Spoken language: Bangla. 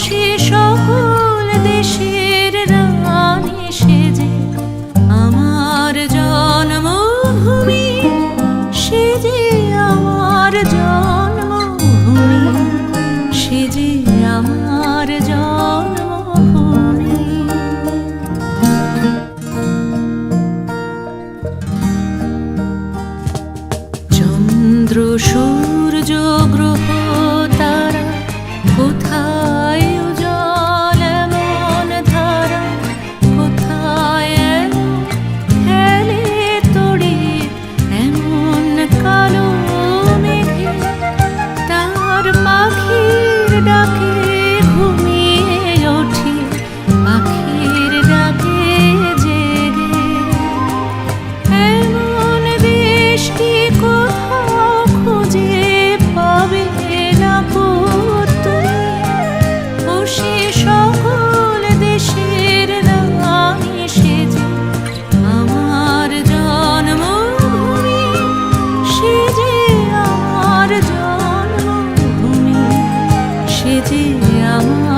সে সকল দেশের রানী সেজে আমার জন্মভূমি, সেজে আমার জন্মভূমি, সেজে আমার জন্মভূমি। চন্দ্র সূর্য গ্রহ তারা কোথায় উজ্জ্বল এমন ধারা, কোথায় এলো খেলে তড়ি এমন কালো মেঘে, তার পাখির ডাকে ঘুমিয়ে ওঠি, পাখির ডাকে জেগে। এমন দেশ কি কোথাও খুঁজে পাবে না কো তুমি? ও সে সকল দেশের রানী সেজে আমার জন্মভূমি, সেজে আমার জন্মভূমি, সেজে আমার